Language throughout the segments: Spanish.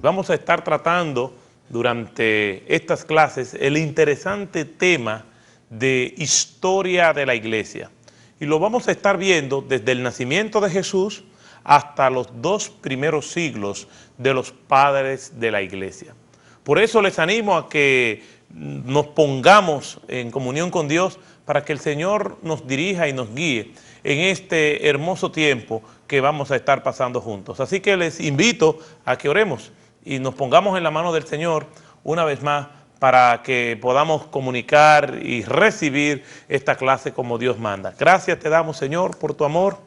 vamos a estar tratando durante estas clases el interesante tema de historia de la iglesia. Y lo vamos a estar viendo desde el nacimiento de Jesús hasta los 2 primeros siglos de los padres de la iglesia. Por eso les animo a que nos pongamos en comunión con Dios para que el Señor nos dirija y nos guíe en este hermoso tiempo que vamos a estar pasando juntos. Así que les invito a que oremos y nos pongamos en la mano del Señor una vez más para que podamos comunicar y recibir esta clase como Dios manda. Gracias te damos, Señor, por tu amor.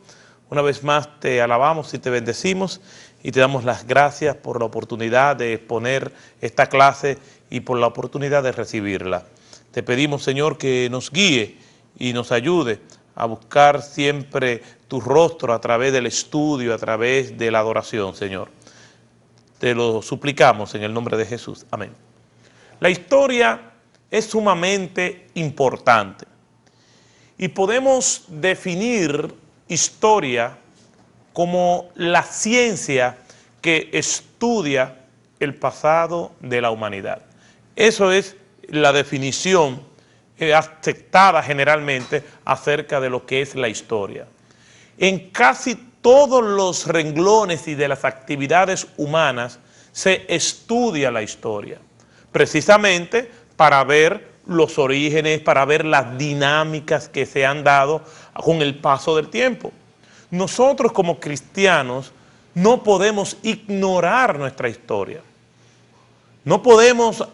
Una vez más te alabamos y te bendecimos y te damos las gracias por la oportunidad de exponer esta clase y por la oportunidad de recibirla. Te pedimos, Señor, que nos guíe y nos ayude a buscar siempre tu rostro a través del estudio, a través de la adoración, Señor. Te lo suplicamos en el nombre de Jesús. Amén. La historia es sumamente importante y podemos definir historia como la ciencia que estudia el pasado de la humanidad. Eso es la definición aceptada generalmente acerca de lo que es la historia. En casi todos los renglones y de las actividades humanas se estudia la historia, precisamente para ver los orígenes, para ver las dinámicas que se han dado con el paso del tiempo. Nosotros como cristianos no podemos ignorar nuestra historia. No podemos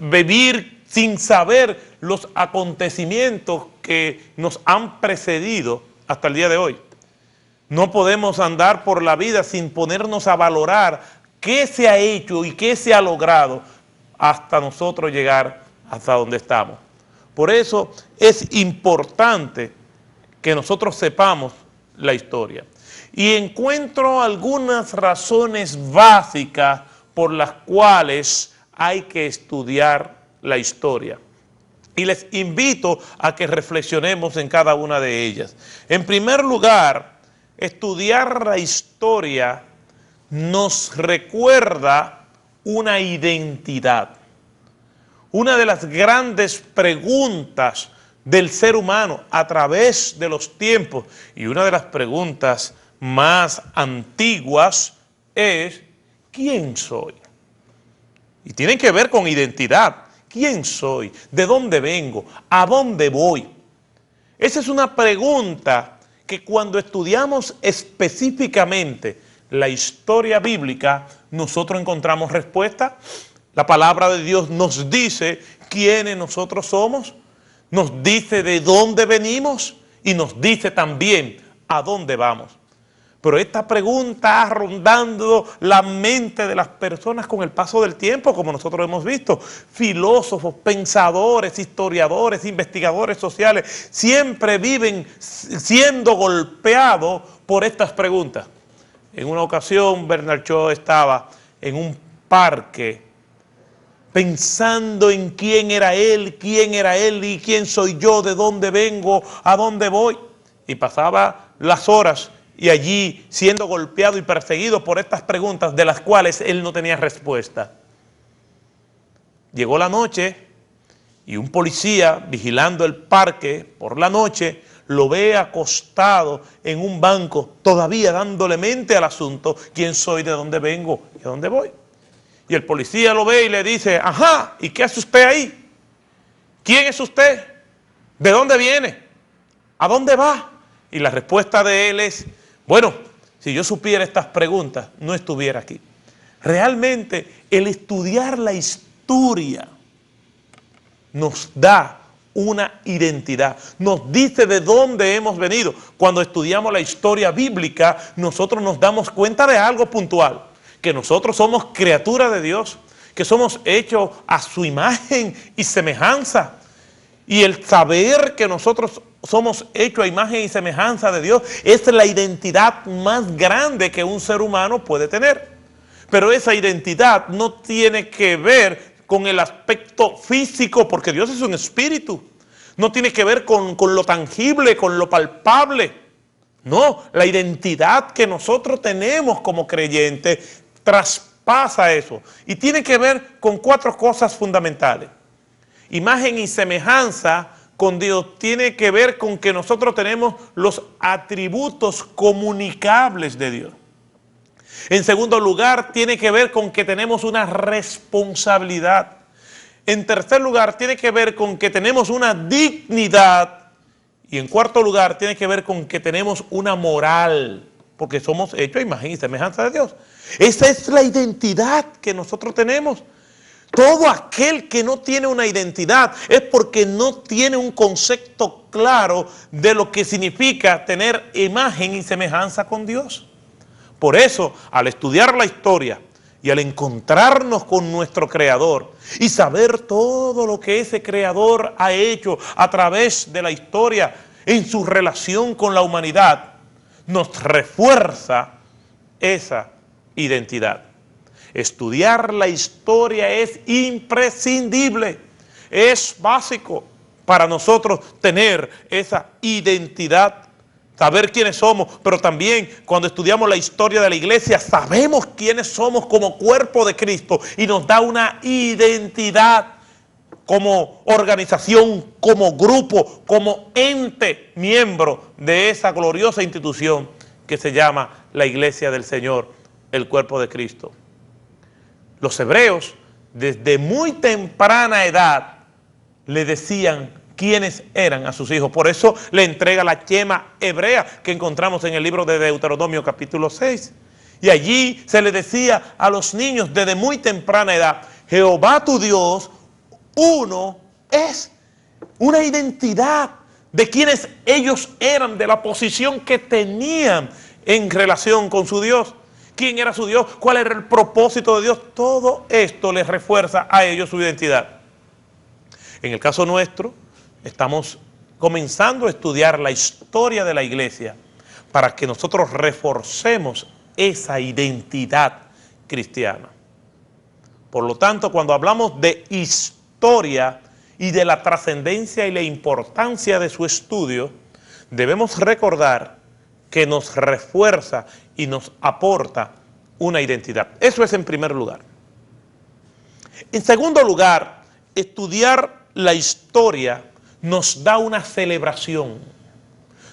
vivir sin saber los acontecimientos que nos han precedido hasta el día de hoy. No podemos andar por la vida sin ponernos a valorar qué se ha hecho y qué se ha logrado hasta nosotros llegar hasta donde estamos. Por eso es importante que nosotros sepamos la historia. Y encuentro algunas razones básicas por las cuales hay que estudiar la historia. Y les invito a que reflexionemos en cada una de ellas. En primer lugar, estudiar la historia nos recuerda una identidad. Una de las grandes preguntas del ser humano a través de los tiempos y una de las preguntas más antiguas es ¿quién soy? Y tienen que ver con identidad. ¿Quién soy? ¿De dónde vengo? ¿A dónde voy? Esa es una pregunta que cuando estudiamos específicamente la historia bíblica, nosotros encontramos respuesta. La palabra de Dios nos dice quiénes nosotros somos, nos dice de dónde venimos y nos dice también a dónde vamos. Pero esta pregunta ha rondado la mente de las personas con el paso del tiempo, como nosotros hemos visto. Filósofos, pensadores, historiadores, investigadores sociales, siempre viven siendo golpeados por estas preguntas. En una ocasión, Bernard Shaw estaba en un parque pensando en quién era él y quién soy yo, de dónde vengo, a dónde voy. Y pasaba las horas y allí siendo golpeado y perseguido por estas preguntas de las cuales él no tenía respuesta. Llegó la noche y un policía vigilando el parque por la noche lo ve acostado en un banco, todavía dándole mente al asunto, quién soy, de dónde vengo y a dónde voy. Y el policía lo ve y le dice, ajá, ¿y qué hace usted ahí? ¿Quién es usted? ¿De dónde viene? ¿A dónde va? Y la respuesta de él es, bueno, si yo supiera estas preguntas, no estuviera aquí. Realmente el estudiar la historia nos da una identidad, nos dice de dónde hemos venido. Cuando estudiamos la historia bíblica, nosotros nos damos cuenta de algo puntual, que nosotros somos criaturas de Dios, que somos hechos a su imagen y semejanza. Y el saber que nosotros somos hechos a imagen y semejanza de Dios es la identidad más grande que un ser humano puede tener. Pero esa identidad no tiene que ver con el aspecto físico, porque Dios es un espíritu. No tiene que ver con lo tangible, con lo palpable. No, la identidad que nosotros tenemos como creyentes traspasa pasa eso. Y tiene que ver con 4 cosas fundamentales. Imagen y semejanza con Dios tiene que ver con que nosotros tenemos los atributos comunicables de Dios. En segundo lugar, tiene que ver con que tenemos una responsabilidad. En tercer lugar, tiene que ver con que tenemos una dignidad. Y en cuarto lugar, tiene que ver con que tenemos una moral, porque somos hechos a imagen y semejanza de Dios. Esa es la identidad que nosotros tenemos. Todo aquel que no tiene una identidad es porque no tiene un concepto claro de lo que significa tener imagen y semejanza con Dios. Por eso, al estudiar la historia y al encontrarnos con nuestro Creador y saber todo lo que ese Creador ha hecho a través de la historia en su relación con la humanidad, nos refuerza esa identidad. Estudiar la historia es imprescindible, es básico para nosotros tener esa identidad, saber quiénes somos, pero también cuando estudiamos la historia de la iglesia sabemos quiénes somos como cuerpo de Cristo y nos da una identidad como organización, como grupo, como ente miembro de esa gloriosa institución que se llama la Iglesia del Señor, el cuerpo de Cristo. Los hebreos desde muy temprana edad le decían quiénes eran a sus hijos. Por eso le entrega la yema hebrea que encontramos en el libro de Deuteronomio capítulo 6. Y allí se le decía a los niños desde muy temprana edad, Jehová tu Dios, uno es. Una identidad de quienes ellos eran, de la posición que tenían en relación con su Dios. ¿Quién era su Dios? ¿Cuál era el propósito de Dios? Todo esto les refuerza a ellos su identidad. En el caso nuestro, estamos comenzando a estudiar la historia de la iglesia para que nosotros reforcemos esa identidad cristiana. Por lo tanto, cuando hablamos de historia y de la trascendencia y la importancia de su estudio, debemos recordar que nos refuerza y nos aporta una identidad. Eso es en primer lugar. En segundo lugar, estudiar la historia nos da una celebración,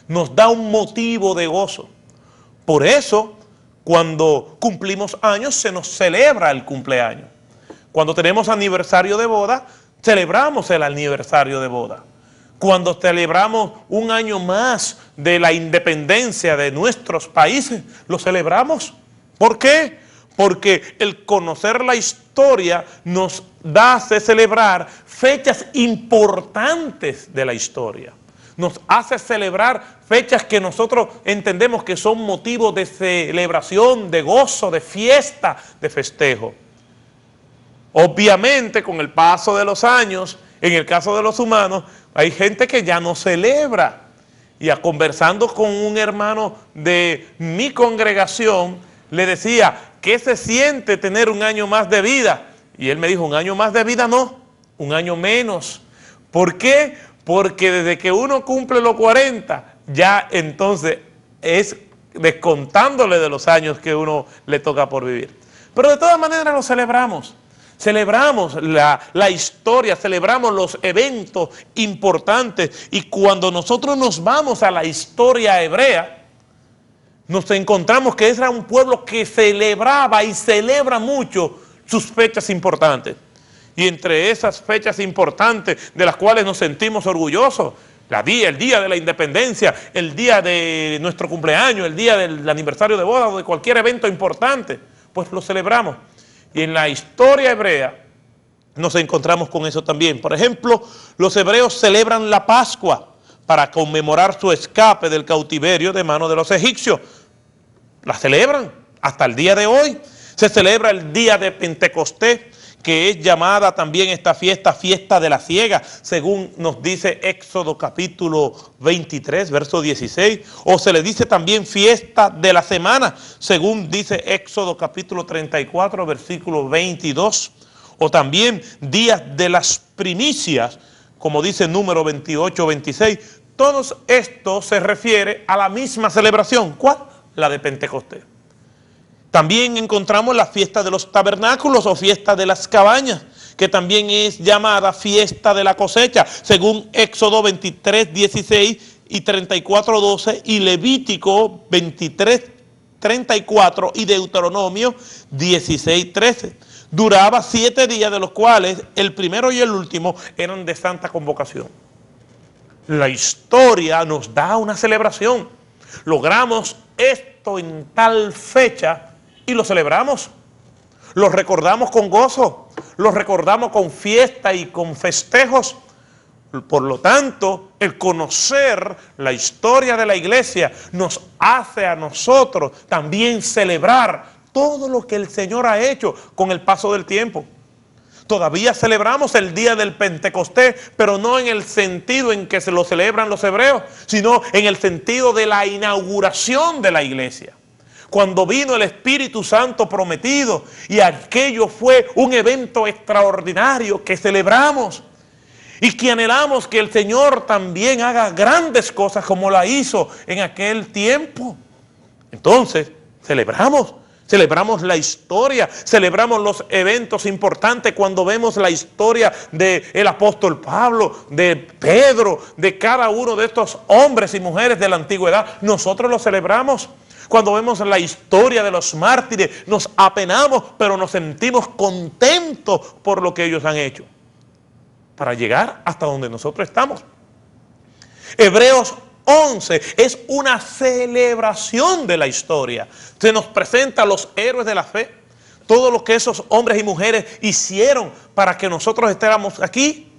nos da un motivo de gozo. Por eso, cuando cumplimos años, se nos celebra el cumpleaños. Cuando tenemos aniversario de boda, celebramos el aniversario de boda. Cuando celebramos un año más de la independencia de nuestros países, lo celebramos. ¿Por qué? Porque el conocer la historia nos hace celebrar fechas importantes de la historia. Nos hace celebrar fechas que nosotros entendemos que son motivos de celebración, de gozo, de fiesta, de festejo. Obviamente, con el paso de los años, en el caso de los humanos, hay gente que ya no celebra. Y conversando con un hermano de mi congregación, le decía, ¿qué se siente tener un año más de vida? Y él me dijo, un año más de vida no, un año menos. ¿Por qué? Porque desde que uno cumple los 40, ya entonces es descontándole de los años que uno le toca por vivir. Pero de todas maneras lo celebramos. Celebramos la historia, celebramos los eventos importantes. Y cuando nosotros nos vamos a la historia hebrea, nos encontramos que era un pueblo que celebraba y celebra mucho sus fechas importantes. Y entre esas fechas importantes de las cuales nos sentimos orgullosos, el día de la independencia, el día de nuestro cumpleaños, el día del aniversario de boda o de cualquier evento importante, pues lo celebramos. Y en la historia hebrea nos encontramos con eso también. Por ejemplo, los hebreos celebran la Pascua para conmemorar su escape del cautiverio de manos de los egipcios. La celebran hasta el día de hoy. Se celebra el día de Pentecostés, que es llamada también esta fiesta, fiesta de la siega, según nos dice Éxodo capítulo 23, verso 16. O se le dice también fiesta de la semana, según dice Éxodo capítulo 34, versículo 22. O también días de las primicias, como dice número 28, 26. Todo esto se refiere a la misma celebración. ¿Cuál? La de Pentecostés. También encontramos la fiesta de los tabernáculos o fiesta de las cabañas, que también es llamada fiesta de la cosecha, según Éxodo 23, 16 y 34, 12 y Levítico 23, 34 y Deuteronomio 16, 13. Duraba 7 días, de los cuales el primero y el último eran de santa convocación. La historia nos da una celebración. Logramos esto en tal fecha y lo celebramos. Lo recordamos con gozo, lo recordamos con fiesta y con festejos. Por lo tanto, el conocer la historia de la iglesia nos hace a nosotros también celebrar todo lo que el Señor ha hecho con el paso del tiempo. Todavía celebramos el día del Pentecostés, pero no en el sentido en que se lo celebran los hebreos, sino en el sentido de la inauguración de la iglesia. Cuando vino el Espíritu Santo prometido, y aquello fue un evento extraordinario que celebramos y que anhelamos que el Señor también haga grandes cosas como la hizo en aquel tiempo. Entonces, celebramos la historia, celebramos los eventos importantes cuando vemos la historia del apóstol Pablo, de Pedro, de cada uno de estos hombres y mujeres de la antigüedad. Nosotros lo celebramos. Cuando vemos la historia de los mártires, nos apenamos, pero nos sentimos contentos por lo que ellos han hecho, para llegar hasta donde nosotros estamos. Hebreos 11 es una celebración de la historia. Se nos presenta a los héroes de la fe, todo lo que esos hombres y mujeres hicieron para que nosotros estemos aquí.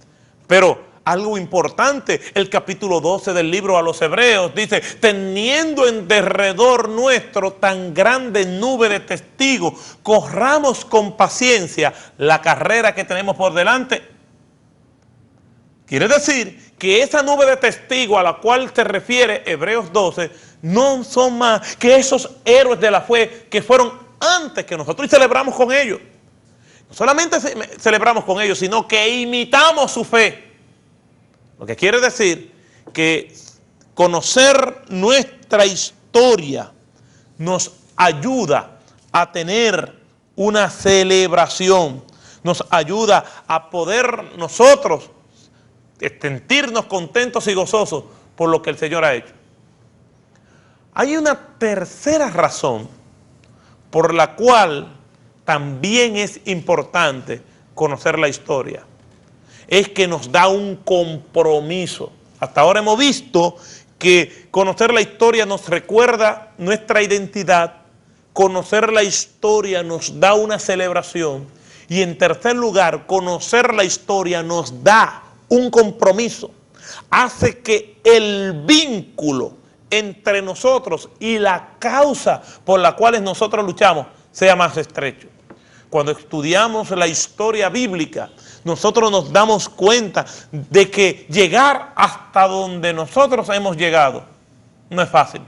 Pero algo importante, el capítulo 12 del libro a los Hebreos dice: teniendo en derredor nuestro tan grande nube de testigos, corramos con paciencia la carrera que tenemos por delante. Quiere decir que esa nube de testigos a la cual se refiere Hebreos 12 no son más que esos héroes de la fe que fueron antes que nosotros y celebramos con ellos. No solamente celebramos con ellos, sino que imitamos su fe. Lo que quiere decir que conocer nuestra historia nos ayuda a tener una celebración, nos ayuda a poder nosotros sentirnos contentos y gozosos por lo que el Señor ha hecho. Hay una tercera razón por la cual también es importante conocer la historia. Es que nos da un compromiso. Hasta ahora hemos visto que conocer la historia nos recuerda nuestra identidad, conocer la historia nos da una celebración y en tercer lugar, conocer la historia nos da un compromiso, hace que el vínculo entre nosotros y la causa por la cual nosotros luchamos sea más estrecho. Cuando estudiamos la historia bíblica, nosotros nos damos cuenta de que llegar hasta donde nosotros hemos llegado no es fácil.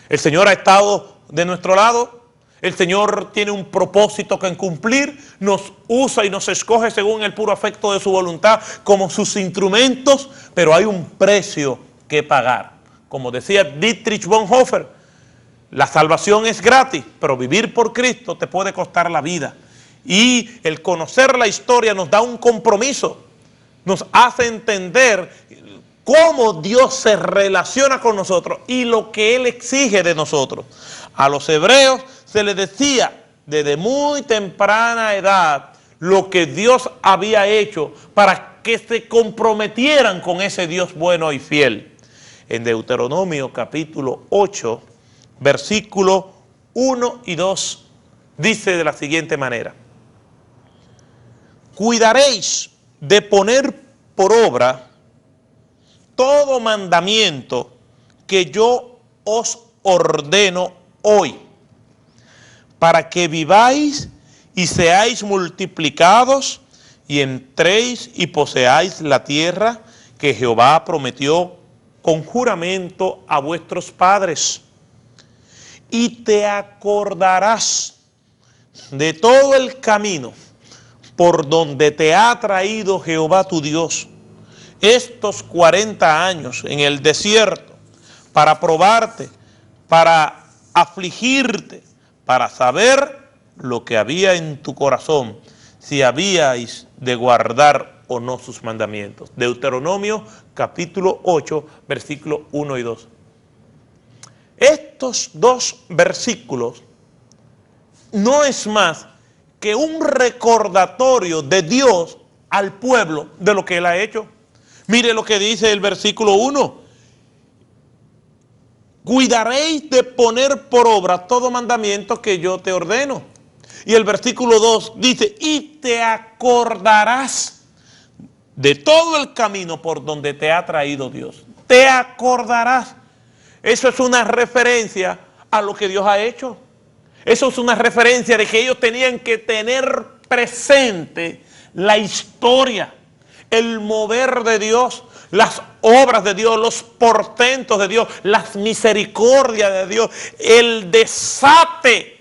El Señor ha estado de nuestro lado. El Señor tiene un propósito que cumplir, nos usa y nos escoge según el puro afecto de su voluntad como sus instrumentos, pero hay un precio que pagar. Como decía Dietrich Bonhoeffer, la salvación es gratis, pero vivir por Cristo te puede costar la vida. Y el conocer la historia nos da un compromiso, nos hace entender cómo Dios se relaciona con nosotros y lo que Él exige de nosotros. A los hebreos se les decía desde muy temprana edad lo que Dios había hecho para que se comprometieran con ese Dios bueno y fiel. En Deuteronomio capítulo 8, versículo 1 y 2, dice de la siguiente manera: cuidaréis de poner por obra todo mandamiento que yo os ordeno hoy, para que viváis y seáis multiplicados y entréis y poseáis la tierra que Jehová prometió con juramento a vuestros padres. Y te acordarás de todo el camino por donde te ha traído Jehová tu Dios estos 40 años en el desierto, para probarte, para afligirte, para saber lo que había en tu corazón, si habíais de guardar o no sus mandamientos. Deuteronomio capítulo 8, versículos 1 y 2. Estos dos versículos no es más que un recordatorio de Dios al pueblo de lo que Él ha hecho. Mire lo que dice el versículo 1. Cuidaréis de poner por obra todo mandamiento que yo te ordeno. Y el versículo 2 dice, y te acordarás de todo el camino por donde te ha traído Dios. Te acordarás. Eso es una referencia a lo que Dios ha hecho. Eso es una referencia de que ellos tenían que tener presente la historia, el mover de Dios, las obras de Dios, los portentos de Dios, las misericordias de Dios, el desate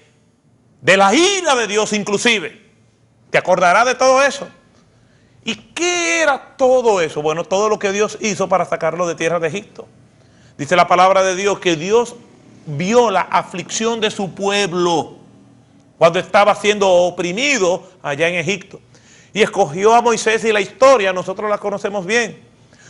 de la ira de Dios inclusive. ¿Te acordarás de todo eso? ¿Y qué era todo eso? Bueno, todo lo que Dios hizo para sacarlo de tierra de Egipto. Dice la palabra de Dios que Dios vio la aflicción de su pueblo cuando estaba siendo oprimido allá en Egipto. Y escogió a Moisés, y la historia nosotros la conocemos bien.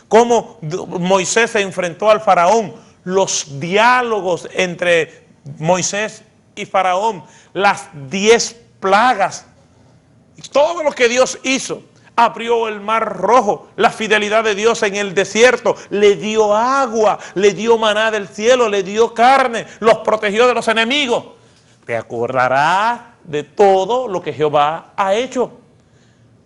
Cómo Moisés se enfrentó al faraón, los diálogos entre Moisés y faraón, las 10 plagas, todo lo que Dios hizo. Abrió el mar rojo, la fidelidad de Dios en el desierto, le dio agua, le dio maná del cielo, le dio carne, los protegió de los enemigos. Te acordarás de todo lo que Jehová ha hecho.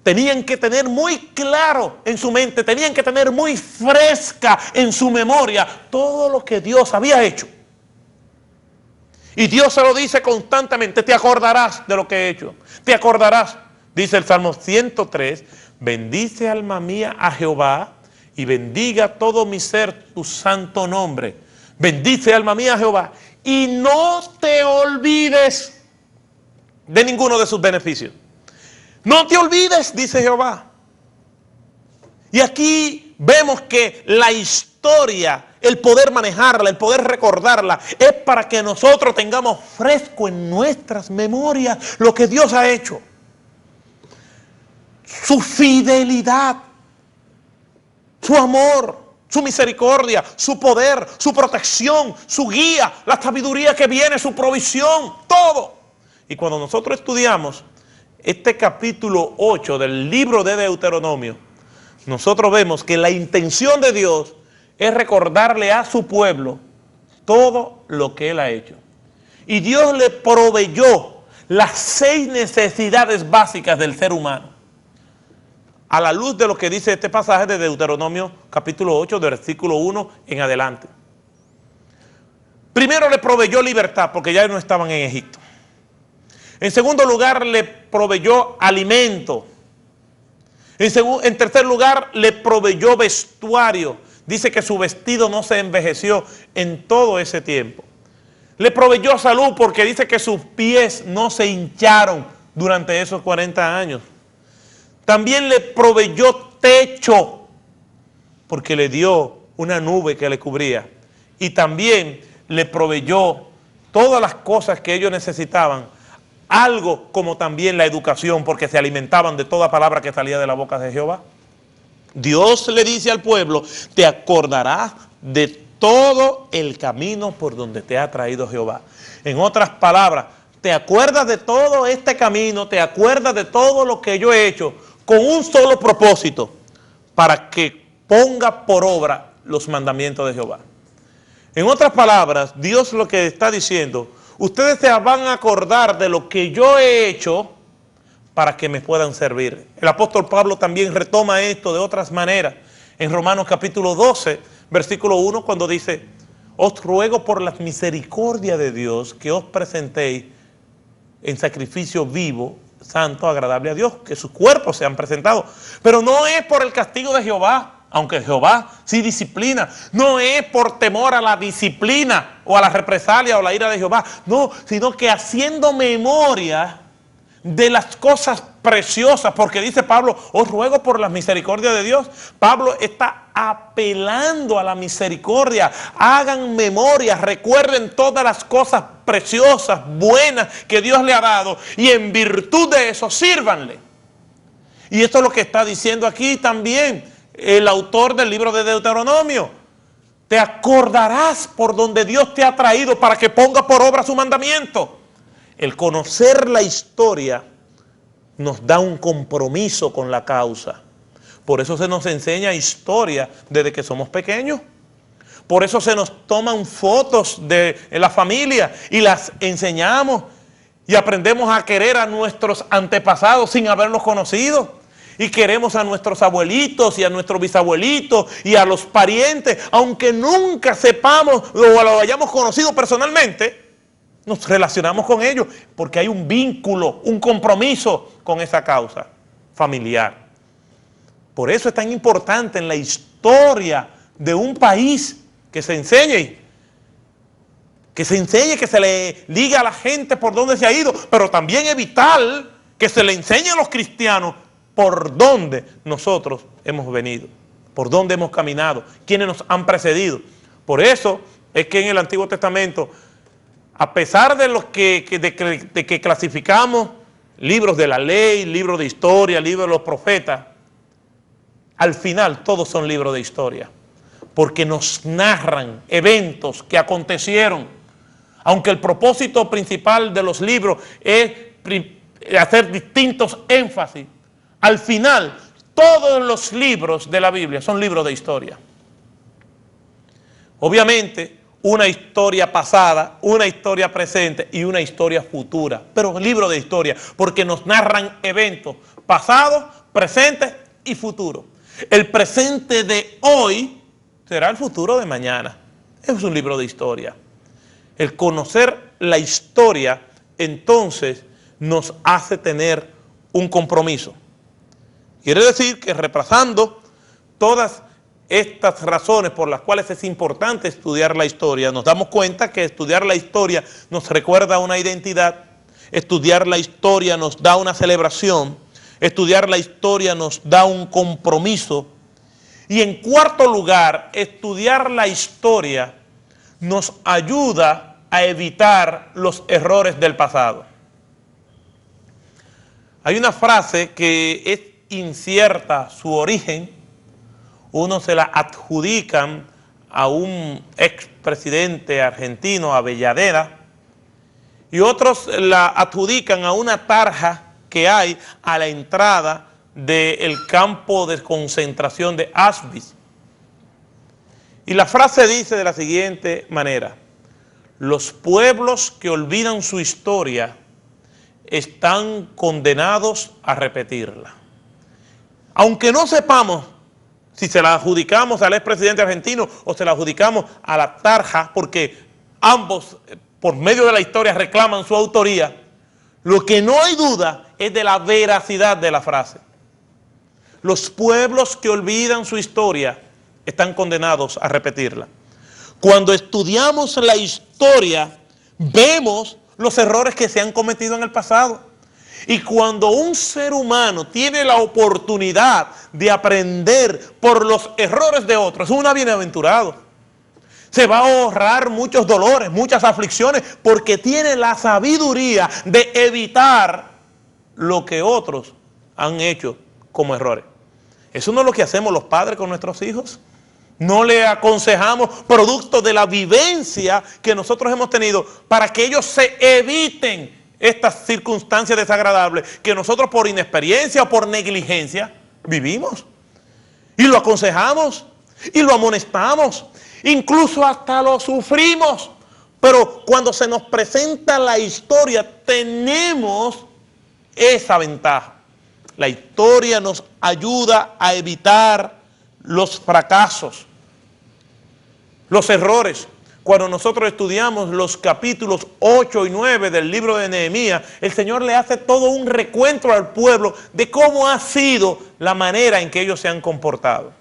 Tenían que tener muy claro en su mente, tenían que tener muy fresca en su memoria todo lo que Dios había hecho. Y Dios se lo dice constantemente, te acordarás de lo que he hecho, te acordarás. Dice el Salmo 103, bendice alma mía a Jehová y bendiga todo mi ser tu santo nombre. Bendice alma mía a Jehová y no te olvides de ninguno de sus beneficios. No te olvides, dice Jehová. Y aquí vemos que la historia, el poder manejarla, el poder recordarla, es para que nosotros tengamos fresco en nuestras memorias lo que Dios ha hecho. Su fidelidad, su amor, su misericordia, su poder, su protección, su guía, la sabiduría que viene, su provisión, todo. Y cuando nosotros estudiamos este capítulo 8 del libro de Deuteronomio, nosotros vemos que la intención de Dios es recordarle a su pueblo todo lo que Él ha hecho. Y Dios le proveyó las 6 necesidades básicas del ser humano. A la luz de lo que dice este pasaje de Deuteronomio capítulo 8, de versículo 1 en adelante. Primero le proveyó libertad porque ya no estaban en Egipto. En segundo lugar le proveyó alimento. En tercer lugar le proveyó vestuario. Dice que su vestido no se envejeció en todo ese tiempo. Le proveyó salud porque dice que sus pies no se hincharon durante esos 40 años. También le proveyó techo, porque le dio una nube que le cubría. Y también le proveyó todas las cosas que ellos necesitaban. Algo como también la educación, porque se alimentaban de toda palabra que salía de la boca de Jehová. Dios le dice al pueblo, te acordarás de todo el camino por donde te ha traído Jehová. En otras palabras, te acuerdas de todo este camino, te acuerdas de todo lo que yo he hecho, con un solo propósito, para que ponga por obra los mandamientos de Jehová. En otras palabras, Dios lo que está diciendo, ustedes se van a acordar de lo que yo he hecho para que me puedan servir. El apóstol Pablo también retoma esto de otras maneras. En Romanos capítulo 12, versículo 1, cuando dice, os ruego por la misericordia de Dios que os presentéis en sacrificio vivo, santo, agradable a Dios, que sus cuerpos sean presentados. Pero no es por el castigo de Jehová, aunque Jehová sí disciplina. No es por temor a la disciplina o a la represalia o la ira de Jehová. No, sino que haciendo memoria de las cosas preciosas, porque dice Pablo, os ruego por la misericordia de Dios. Pablo está apelando a la misericordia. Hagan memoria, recuerden todas las cosas preciosas, buenas que Dios le ha dado, y en virtud de eso sírvanle. Y esto es lo que está diciendo aquí también el autor del libro de Deuteronomio. Te acordarás por donde Dios te ha traído para que ponga por obra su mandamiento. El conocer la historia nos da un compromiso con la causa. Por eso se nos enseña historia desde que somos pequeños. Por eso se nos toman fotos de la familia y las enseñamos y aprendemos a querer a nuestros antepasados sin haberlos conocido. Y queremos a nuestros abuelitos y a nuestros bisabuelitos y a los parientes, aunque nunca sepamos o lo hayamos conocido personalmente. Nos relacionamos con ellos porque hay un vínculo, un compromiso con esa causa familiar. Por eso es tan importante en la historia de un país que se enseñe, que se le diga a la gente por dónde se ha ido, pero también es vital que se le enseñe a los cristianos por dónde nosotros hemos venido, por dónde hemos caminado, quiénes nos han precedido. Por eso es que en el Antiguo Testamento, a pesar de que clasificamos libros de la ley, libros de historia, libros de los profetas, al final todos son libros de historia, porque nos narran eventos que acontecieron, aunque el propósito principal de los libros es hacer distintos énfasis. Al final, todos los libros de la Biblia son libros de historia. Obviamente, una historia pasada, una historia presente y una historia futura. Pero libro de historia, porque nos narran eventos pasados, presentes y futuros. El presente de hoy será el futuro de mañana. Es un libro de historia. El conocer la historia, entonces, nos hace tener un compromiso. Quiere decir que repasando todas estas razones por las cuales es importante estudiar la historia, nos damos cuenta que estudiar la historia nos recuerda una identidad, estudiar la historia nos da una celebración, estudiar la historia nos da un compromiso, y en cuarto lugar, estudiar la historia nos ayuda a evitar los errores del pasado. Hay una frase que es incierta su origen, uno se la adjudican a un expresidente argentino, Avellaneda, y otros la adjudican a una tarja que hay a la entrada del campo de concentración de Auschwitz. Y la frase dice de la siguiente manera: los pueblos que olvidan su historia están condenados a repetirla. Aunque no sepamos si se la adjudicamos al expresidente argentino o se la adjudicamos a la tarja, porque ambos por medio de la historia reclaman su autoría, lo que no hay duda es de la veracidad de la frase. Los pueblos que olvidan su historia están condenados a repetirla. Cuando estudiamos la historia, vemos los errores que se han cometido en el pasado. Y cuando un ser humano tiene la oportunidad de aprender por los errores de otros, es un bienaventurado. Se va a ahorrar muchos dolores, muchas aflicciones, porque tiene la sabiduría de evitar lo que otros han hecho como errores. Eso no es lo que hacemos los padres con nuestros hijos. No le aconsejamos producto de la vivencia que nosotros hemos tenido para que ellos se eviten estas circunstancias desagradables que nosotros por inexperiencia o por negligencia vivimos. Y lo aconsejamos y lo amonestamos, incluso hasta lo sufrimos. Pero cuando se nos presenta la historia tenemos esa ventaja. La historia nos ayuda a evitar los fracasos, los errores. Cuando nosotros estudiamos los capítulos 8 y 9 del libro de Nehemías, el Señor le hace todo un recuento al pueblo de cómo ha sido la manera en que ellos se han comportado.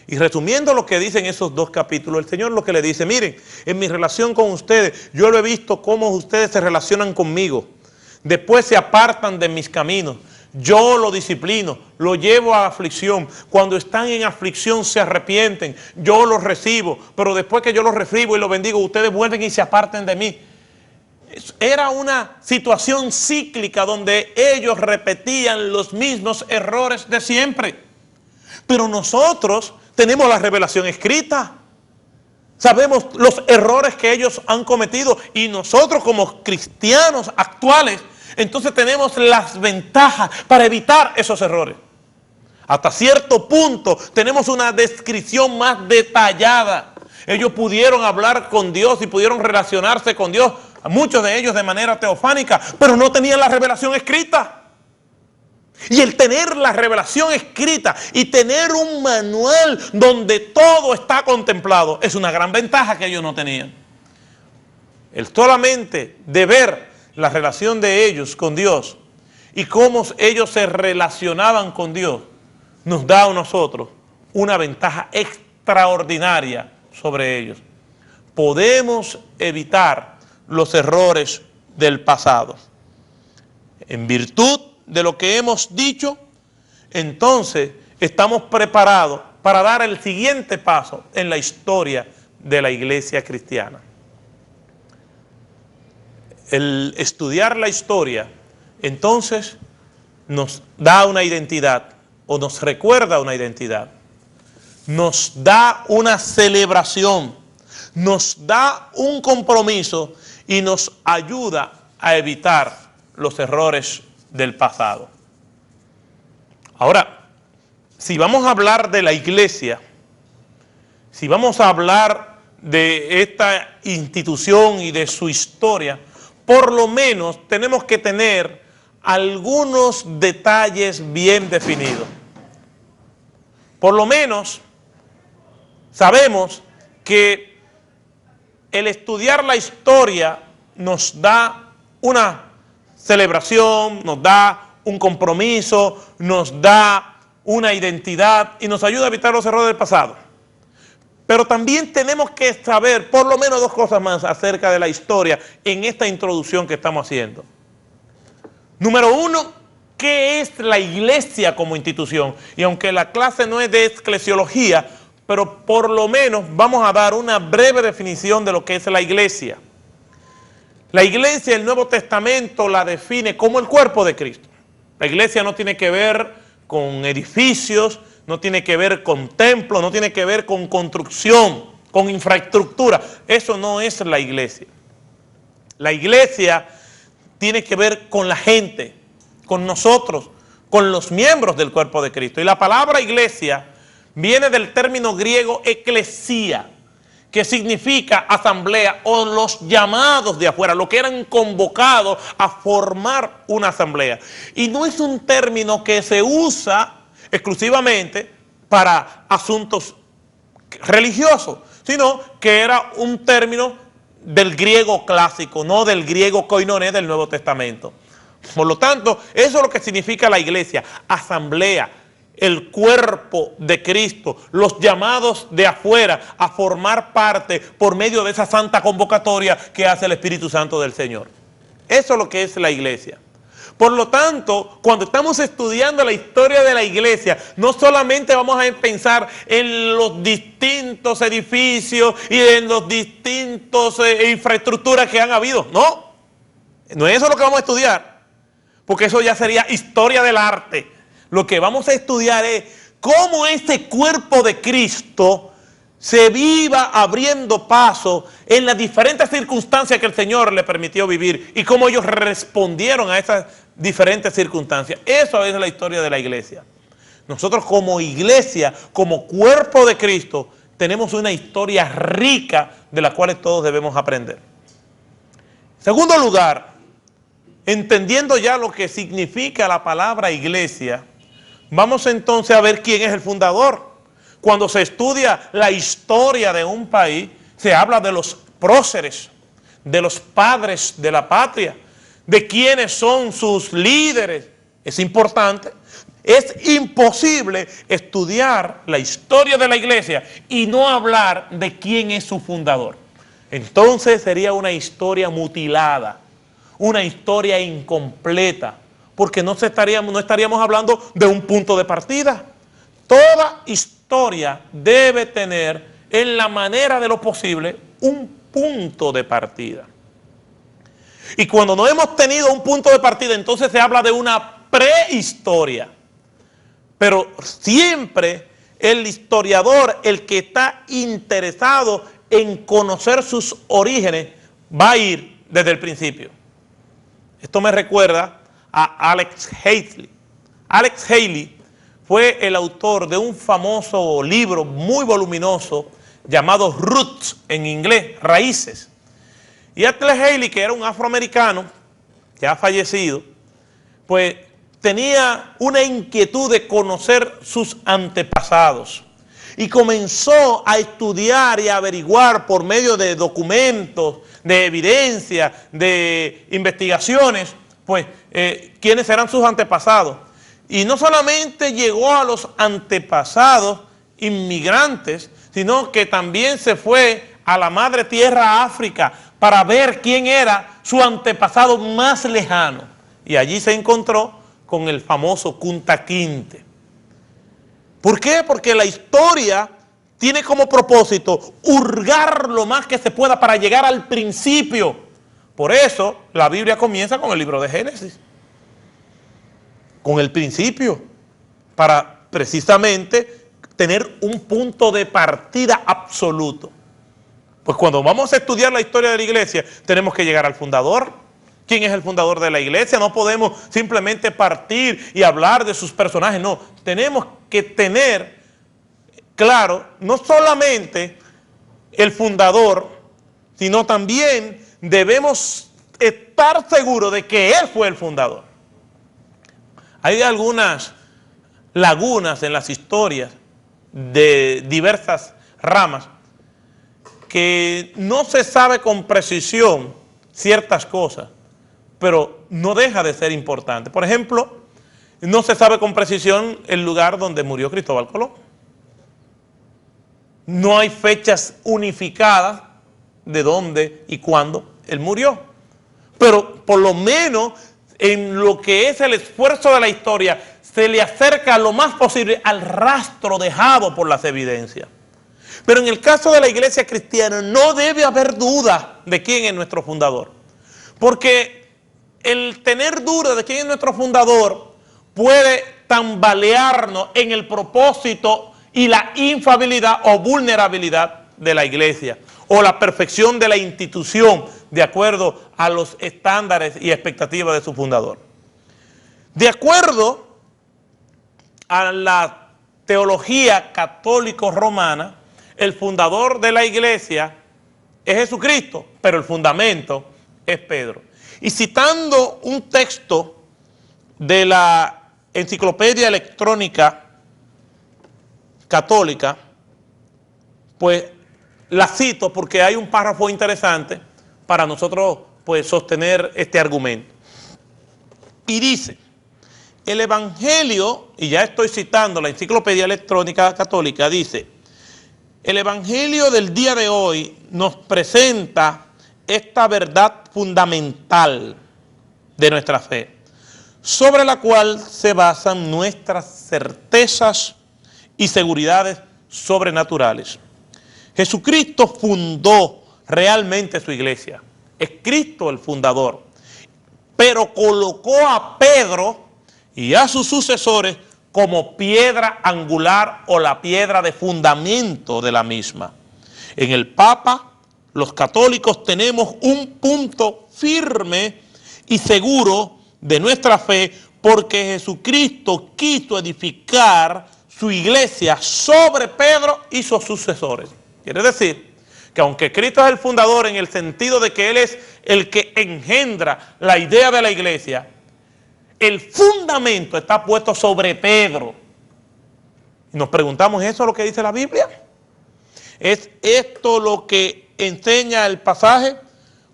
Y resumiendo lo que dicen esos dos capítulos, el Señor lo que le dice: miren, en mi relación con ustedes, yo lo he visto cómo ustedes se relacionan conmigo. después se apartan de mis caminos. Yo lo disciplino, lo llevo a aflicción. Cuando están en aflicción se arrepienten, yo los recibo, pero después que yo los recibo y los bendigo, ustedes vuelven y se aparten de mí. Era una situación cíclica donde ellos repetían los mismos errores de siempre. Pero nosotros tenemos la revelación escrita. Sabemos los errores que ellos han cometido y nosotros como cristianos actuales, entonces tenemos las ventajas para evitar esos errores. Hasta cierto punto tenemos una descripción más detallada. Ellos pudieron hablar con Dios y pudieron relacionarse con Dios, muchos de ellos de manera teofánica, pero no tenían la revelación escrita. Y el tener la revelación escrita y tener un manual donde todo está contemplado es una gran ventaja que ellos no tenían. El solamente de ver la relación de ellos con Dios y cómo ellos se relacionaban con Dios nos da a nosotros una ventaja extraordinaria sobre ellos. Podemos evitar los errores del pasado. En virtud de lo que hemos dicho, entonces estamos preparados para dar el siguiente paso en la historia de la iglesia cristiana. El estudiar la historia, entonces, nos da una identidad, o nos recuerda una identidad, nos da una celebración, nos da un compromiso y nos ayuda a evitar los errores del pasado. Ahora, si vamos a hablar de la iglesia, si vamos a hablar de esta institución y de su historia, por lo menos tenemos que tener algunos detalles bien definidos. Por lo menos sabemos que el estudiar la historia nos da una celebración, nos da un compromiso, nos da una identidad y nos ayuda a evitar los errores del pasado. Pero también tenemos que saber por lo menos dos cosas más acerca de la historia en esta introducción que estamos haciendo. Número uno, ¿qué es la iglesia como institución? Y aunque la clase no es de eclesiología, pero por lo menos vamos a dar una breve definición de lo que es la iglesia. La iglesia, el Nuevo Testamento la define como el cuerpo de Cristo. La iglesia no tiene que ver con edificios, no tiene que ver con templos, no tiene que ver con construcción, con infraestructura. Eso no es la iglesia. La iglesia tiene que ver con la gente, con nosotros, con los miembros del cuerpo de Cristo. Y la palabra iglesia viene del término griego eclesía, que significa asamblea o los llamados de afuera, los que eran convocados a formar una asamblea. Y no es un término que se usa exclusivamente para asuntos religiosos, sino que era un término del griego clásico, no del griego koinoné del Nuevo Testamento. Por lo tanto, eso es lo que significa la iglesia, asamblea, el cuerpo de Cristo, los llamados de afuera a formar parte por medio de esa santa convocatoria que hace el Espíritu Santo del Señor. Eso es lo que es la iglesia. Por lo tanto, cuando estamos estudiando la historia de la iglesia, no solamente vamos a pensar en los distintos edificios y en los distintos infraestructuras que han habido. No, no es eso lo que vamos a estudiar, porque eso ya sería historia del arte. Lo que vamos a estudiar es cómo este cuerpo de Cristo se viva abriendo paso en las diferentes circunstancias que el Señor le permitió vivir y cómo ellos respondieron a esas diferentes circunstancias. Eso es la historia de la iglesia. Nosotros como iglesia, como cuerpo de Cristo, tenemos una historia rica de la cual todos debemos aprender. En segundo lugar, entendiendo ya lo que significa la palabra iglesia, vamos entonces a ver quién es el fundador. Cuando se estudia la historia de un país, se habla de los próceres, de los padres de la patria, de quiénes son sus líderes. Es importante. Es imposible estudiar la historia de la iglesia y no hablar de quién es su fundador. Entonces sería una historia mutilada, una historia incompleta, porque no estaríamos hablando de un punto de partida. Toda historia debe tener, en la manera de lo posible, un punto de partida. Y cuando no hemos tenido un punto de partida, entonces se habla de una prehistoria. Pero siempre el historiador, el que está interesado en conocer sus orígenes, va a ir desde el principio. Esto me recuerda a Alex Haley. Alex Haley fue el autor de un famoso libro muy voluminoso llamado Roots, en inglés, Raíces. Y Alex Haley, que era un afroamericano, ya fallecido, pues tenía una inquietud de conocer sus antepasados. Y comenzó a estudiar y a averiguar por medio de documentos, de evidencia, de investigaciones, pues, quiénes eran sus antepasados. Y no solamente llegó a los antepasados inmigrantes, sino que también se fue a la madre tierra, África, para ver quién era su antepasado más lejano. Y allí se encontró con el famoso Kunta Kinte. ¿Por qué? Porque la historia tiene como propósito hurgar lo más que se pueda para llegar al principio. Por eso la Biblia comienza con el libro de Génesis, con el principio, para precisamente tener un punto de partida absoluto. Pues cuando vamos a estudiar la historia de la iglesia, tenemos que llegar al fundador. ¿Quién es el fundador de la iglesia? No podemos simplemente partir y hablar de sus personajes, no. Tenemos que tener claro, no solamente el fundador, sino también debemos estar seguros de que él fue el fundador. Hay algunas lagunas en las historias de diversas ramas que no se sabe con precisión ciertas cosas, pero no deja de ser importante. Por ejemplo, no se sabe con precisión el lugar donde murió Cristóbal Colón. No hay fechas unificadas de dónde y cuándo él murió. Pero por lo menos en lo que es el esfuerzo de la historia, se le acerca lo más posible al rastro dejado por las evidencias. Pero en el caso de la iglesia cristiana no debe haber duda de quién es nuestro fundador. Porque el tener duda de quién es nuestro fundador puede tambalearnos en el propósito y la infalibilidad o vulnerabilidad de la iglesia, o la perfección de la institución de acuerdo a los estándares y expectativas de su fundador. De acuerdo a la teología católico-romana, el fundador de la iglesia es Jesucristo, pero el fundamento es Pedro. Y citando un texto de la Enciclopedia Electrónica Católica, pues la cito porque hay un párrafo interesante para nosotros pues sostener este argumento. Y dice, el Evangelio, y ya estoy citando la Enciclopedia Electrónica Católica, dice, el Evangelio del día de hoy nos presenta esta verdad fundamental de nuestra fe, sobre la cual se basan nuestras certezas y seguridades sobrenaturales. Jesucristo fundó realmente su iglesia. Es Cristo el fundador. Pero colocó a Pedro y a sus sucesores como piedra angular o la piedra de fundamento de la misma. En el Papa, los católicos tenemos un punto firme y seguro de nuestra fe porque Jesucristo quiso edificar su iglesia sobre Pedro y sus sucesores. Quiere decir que aunque Cristo es el fundador en el sentido de que Él es el que engendra la idea de la iglesia, el fundamento está puesto sobre Pedro. Y nos preguntamos, ¿eso es lo que dice la Biblia? ¿Es esto lo que enseña el pasaje?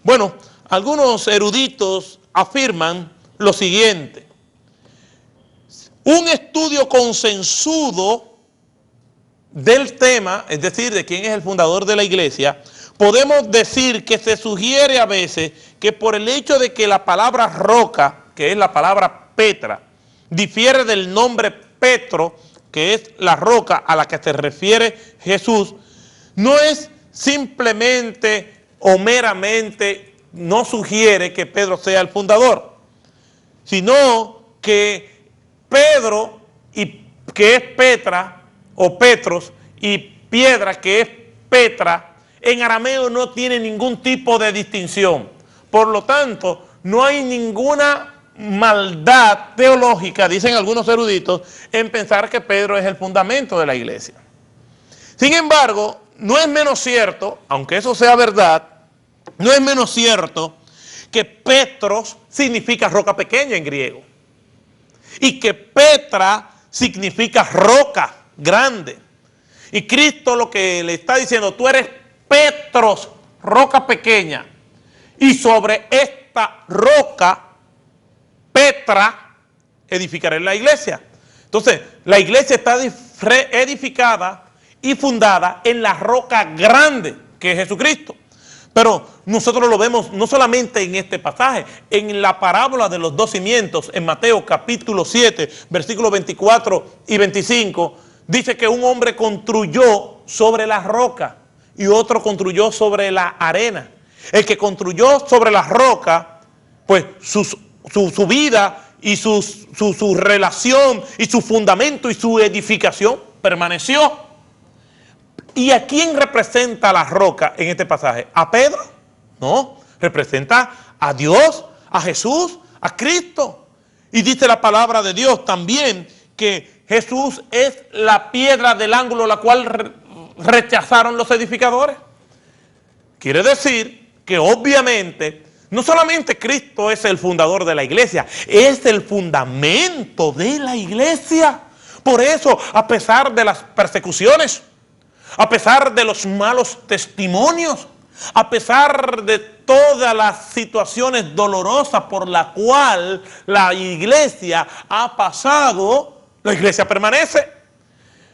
Bueno, algunos eruditos afirman lo siguiente. Un estudio consensuado del tema, es decir, de quién es el fundador de la iglesia, podemos decir que se sugiere a veces que por el hecho de que la palabra roca, que es la palabra Petra, difiere del nombre Petro, que es la roca a la que se refiere Jesús, no es simplemente o meramente, no sugiere que Pedro sea el fundador, sino que Pedro, que es Petra o Petros, y piedra, que es Petra, en arameo no tiene ningún tipo de distinción. Por lo tanto, no hay ninguna maldad teológica, dicen algunos eruditos, en pensar que Pedro es el fundamento de la iglesia. Sin embargo, no es menos cierto, aunque eso sea verdad, no es menos cierto que Petros significa roca pequeña en griego. Y que Petra significa roca grande. Y Cristo lo que le está diciendo, tú eres Petros, roca pequeña. Y sobre esta roca, Petra, edificaré la iglesia. Entonces, la iglesia está edificada y fundada en la roca grande, que es Jesucristo. Pero nosotros lo vemos no solamente en este pasaje, en la parábola de los dos cimientos, en Mateo capítulo 7, versículos 24 y 25, dice que un hombre construyó sobre la roca y otro construyó sobre la arena. El que construyó sobre la roca, pues su vida y su relación y su fundamento y su edificación permaneció. ¿Y a quién representa la roca en este pasaje? ¿A Pedro? No, representa a Dios, a Jesús, a Cristo. Y dice la palabra de Dios también que Jesús es la piedra del ángulo la cual rechazaron los edificadores. Quiere decir que obviamente no solamente Cristo es el fundador de la iglesia, es el fundamento de la iglesia. Por eso, a pesar de las persecuciones, a pesar de los malos testimonios, a pesar de todas las situaciones dolorosas por las cuales la iglesia ha pasado, la iglesia permanece.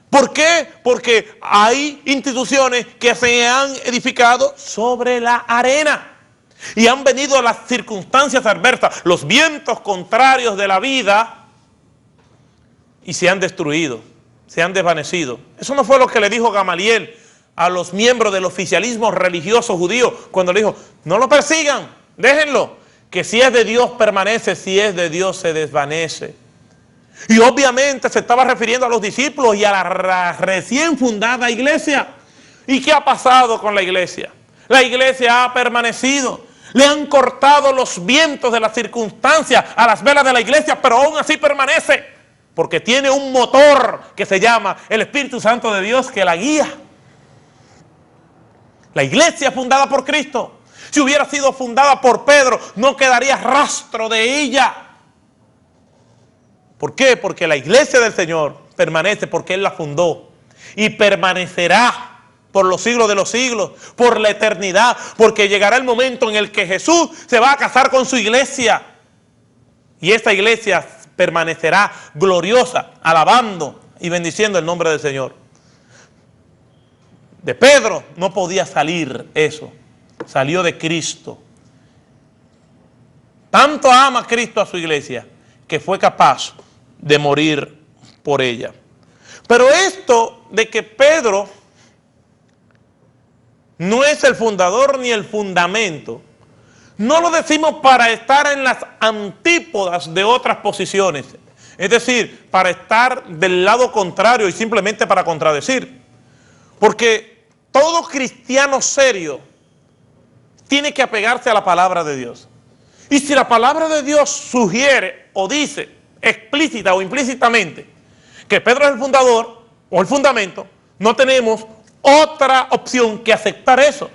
¿Por qué? Porque hay instituciones que se han edificado sobre la arena y han venido las circunstancias adversas, los vientos contrarios de la vida y se han destruido, se han desvanecido. Eso no fue lo que le dijo Gamaliel a los miembros del oficialismo religioso judío cuando le dijo, no lo persigan, déjenlo, que si es de Dios permanece, si es de Dios se desvanece. Y obviamente se estaba refiriendo a los discípulos y a la recién fundada iglesia. ¿Y qué ha pasado con la iglesia? La iglesia ha permanecido. Le han cortado los vientos de las circunstancias a las velas de la iglesia, pero aún así permanece. Porque tiene un motor que se llama el Espíritu Santo de Dios que la guía. La iglesia fundada por Cristo, si hubiera sido fundada por Pedro, no quedaría rastro de ella. ¿Por qué? Porque la iglesia del Señor permanece porque Él la fundó y permanecerá por los siglos de los siglos, por la eternidad, porque llegará el momento en el que Jesús se va a casar con su iglesia y esta iglesia permanecerá gloriosa, alabando y bendiciendo el nombre del Señor. De Pedro no podía salir eso, salió de Cristo. Tanto ama Cristo a su iglesia que fue capaz de morir por ella. Pero esto de que Pedro no es el fundador ni el fundamento, no lo decimos para estar en las antípodas de otras posiciones, es decir, para estar del lado contrario y simplemente para contradecir. Porque todo cristiano serio tiene que apegarse a la palabra de Dios. Y si la palabra de Dios sugiere o dice explícita o implícitamente que Pedro es el fundador o el fundamento, no tenemos otra opción que aceptar eso.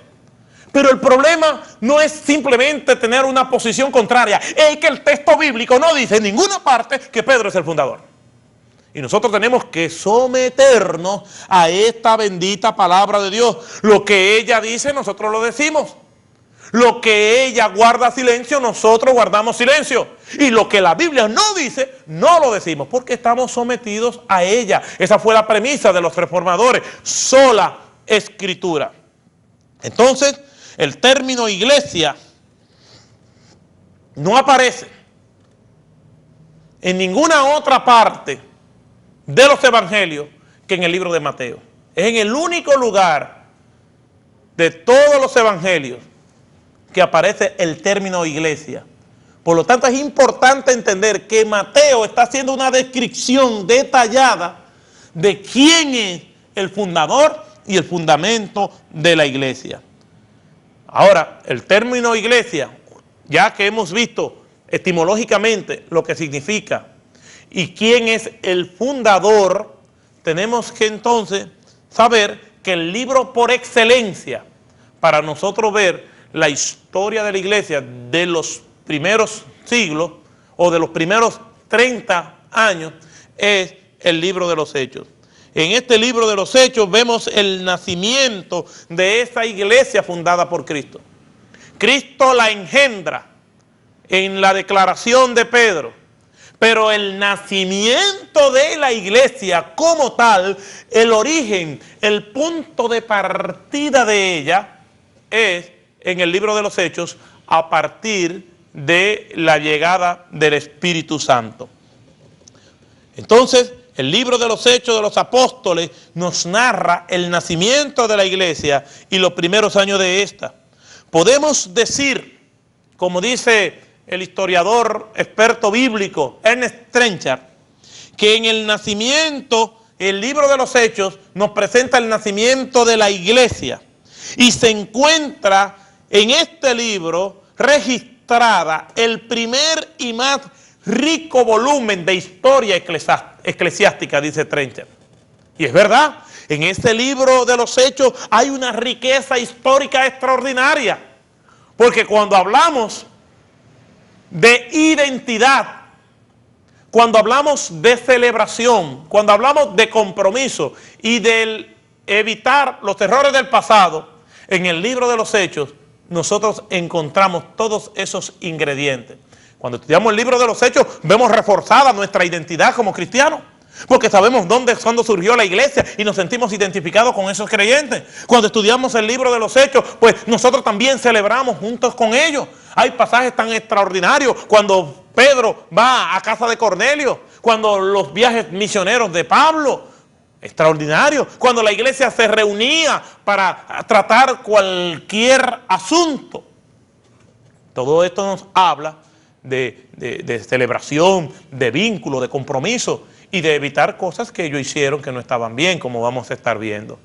Pero el problema no es simplemente tener una posición contraria, es que el texto bíblico no dice en ninguna parte que Pedro es el fundador. Y nosotros tenemos que someternos a esta bendita palabra de Dios. Lo que ella dice, nosotros lo decimos. Lo que ella guarda silencio, nosotros guardamos silencio. Y lo que la Biblia no dice, no lo decimos, porque estamos sometidos a ella. Esa fue la premisa de los reformadores, sola escritura. Entonces, el término iglesia no aparece en ninguna otra parte de los evangelios que en el libro de Mateo. Es en el único lugar de todos los evangelios que aparece el término iglesia. Por lo tanto, es importante entender que Mateo está haciendo una descripción detallada de quién es el fundador y el fundamento de la iglesia. Ahora, el término iglesia, ya que hemos visto etimológicamente lo que significa y quién es el fundador, tenemos que entonces saber que el libro por excelencia para nosotros ver la historia de la iglesia de los primeros siglos o de los primeros 30 años es el libro de los Hechos. En este libro de los Hechos vemos el nacimiento de esa iglesia fundada por Cristo. Cristo la engendra en la declaración de Pedro, pero el nacimiento de la iglesia como tal, el origen, el punto de partida de ella es en el libro de los Hechos a partir de la llegada del Espíritu Santo. Entonces, el libro de los Hechos de los Apóstoles nos narra el nacimiento de la iglesia y los primeros años de esta. Podemos decir, como dice el historiador experto bíblico Ernest Trenchard, que en el nacimiento, el libro de los Hechos nos presenta el nacimiento de la iglesia y se encuentra en este libro registrada el primer y más rico volumen de historia eclesiástica, dice Trenchard. Y es verdad, en este libro de los Hechos hay una riqueza histórica extraordinaria, porque cuando hablamos de identidad, cuando hablamos de celebración, cuando hablamos de compromiso y de evitar los errores del pasado, en el libro de los Hechos nosotros encontramos todos esos ingredientes. Cuando estudiamos el libro de los Hechos, vemos reforzada nuestra identidad como cristianos, porque sabemos cuándo surgió la iglesia y nos sentimos identificados con esos creyentes. Cuando estudiamos el libro de los Hechos, pues nosotros también celebramos juntos con ellos. Hay pasajes tan extraordinarios cuando Pedro va a casa de Cornelio, cuando los viajes misioneros de Pablo, extraordinario, cuando la iglesia se reunía para tratar cualquier asunto. Todo esto nos habla de celebración, de vínculo, de compromiso y de evitar cosas que ellos hicieron que no estaban bien, como vamos a estar viendo.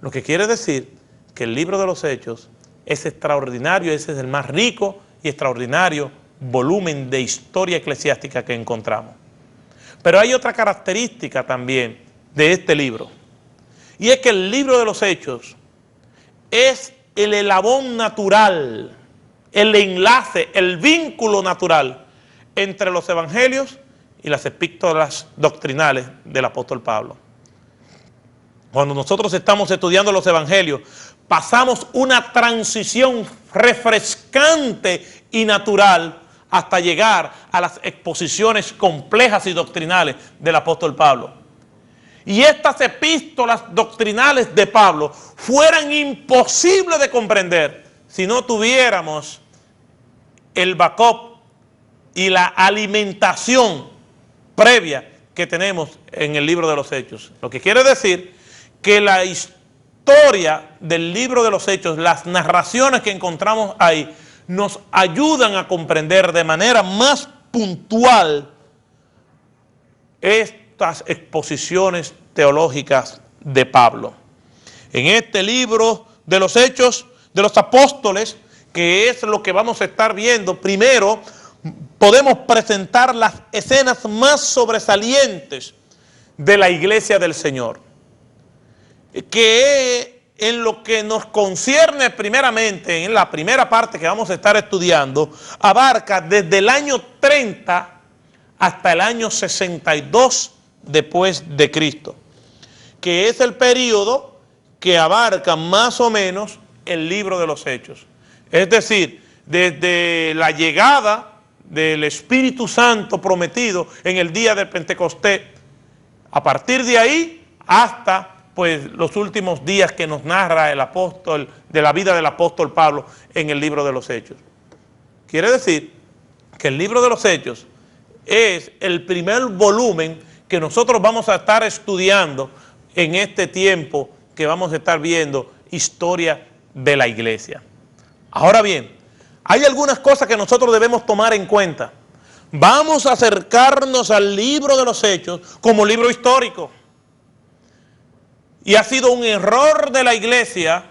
Lo que quiere decir que el libro de los Hechos es extraordinario, ese es el más rico y extraordinario volumen de historia eclesiástica que encontramos. Pero hay otra característica también de este libro, y es que el libro de los Hechos es el eslabón natural, el enlace, el vínculo natural entre los evangelios y las epístolas doctrinales del apóstol Pablo. Cuando nosotros estamos estudiando los evangelios, pasamos una transición refrescante y natural hasta llegar a las exposiciones complejas y doctrinales del apóstol Pablo. Y estas epístolas doctrinales de Pablo fueran imposibles de comprender si no tuviéramos el backup y la alimentación previa que tenemos en el libro de los Hechos. Lo que quiere decir que la historia del libro de los Hechos, las narraciones que encontramos ahí, nos ayudan a comprender de manera más puntual estas exposiciones teológicas de Pablo. En este libro de los Hechos de los Apóstoles, que es lo que vamos a estar viendo, primero podemos presentar las escenas más sobresalientes de la iglesia del Señor, que en lo que nos concierne primeramente, en la primera parte que vamos a estar estudiando, abarca desde el año 30 hasta el año 62 después de Cristo, que es el periodo que abarca más o menos el libro de los Hechos. Es decir, desde la llegada del Espíritu Santo prometido en el día del Pentecostés, a partir de ahí hasta pues los últimos días que nos narra el apóstol, de la vida del apóstol Pablo en el libro de los Hechos. Quiere decir que el libro de los Hechos es el primer volumen que nosotros vamos a estar estudiando en este tiempo que vamos a estar viendo historia de la iglesia. Ahora bien, hay algunas cosas que nosotros debemos tomar en cuenta. Vamos a acercarnos al libro de los Hechos como libro histórico. Y ha sido un error de la iglesia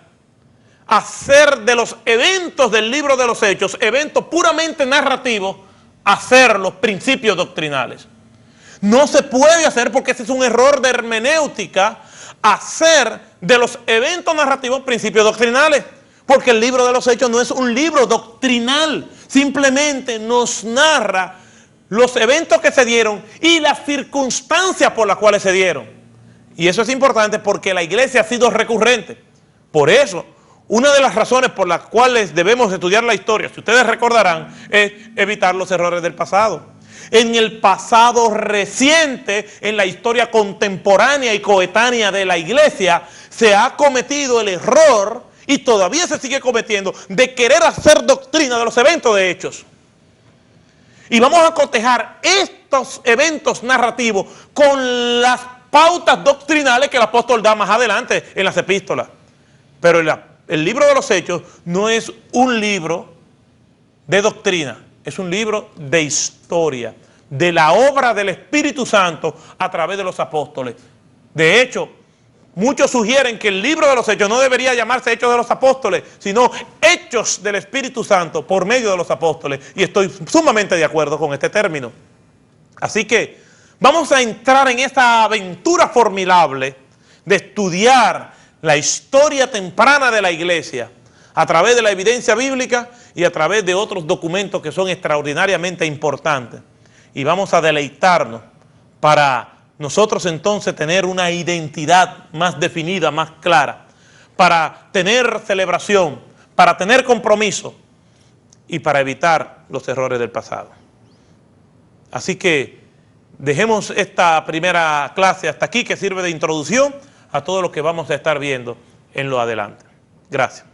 hacer de los eventos del libro de los Hechos, eventos puramente narrativos, hacer los principios doctrinales. No se puede hacer, porque ese es un error de hermenéutica, hacer de los eventos narrativos principios doctrinales. Porque el libro de los Hechos no es un libro doctrinal, simplemente nos narra los eventos que se dieron y las circunstancias por las cuales se dieron. Y eso es importante porque la iglesia ha sido recurrente. Por eso, una de las razones por las cuales debemos estudiar la historia, si ustedes recordarán, es evitar los errores del pasado. En el pasado reciente, en la historia contemporánea y coetánea de la iglesia, se ha cometido el error, y todavía se sigue cometiendo, de querer hacer doctrina de los eventos de hechos. Y vamos a cotejar estos eventos narrativos con las pautas doctrinales que el apóstol da más adelante en las epístolas. Pero el libro de los Hechos no es un libro de doctrina, es un libro de historia, de la obra del Espíritu Santo a través de los apóstoles. De hecho, muchos sugieren que el libro de los Hechos no debería llamarse Hechos de los Apóstoles, sino Hechos del Espíritu Santo por medio de los apóstoles. Y estoy sumamente de acuerdo con este término. Así que vamos a entrar en esta aventura formidable de estudiar la historia temprana de la iglesia a través de la evidencia bíblica y a través de otros documentos que son extraordinariamente importantes. Y vamos a deleitarnos para nosotros entonces tener una identidad más definida, más clara, para tener celebración, para tener compromiso y para evitar los errores del pasado. Así que dejemos esta primera clase hasta aquí, que sirve de introducción a todo lo que vamos a estar viendo en lo adelante. Gracias.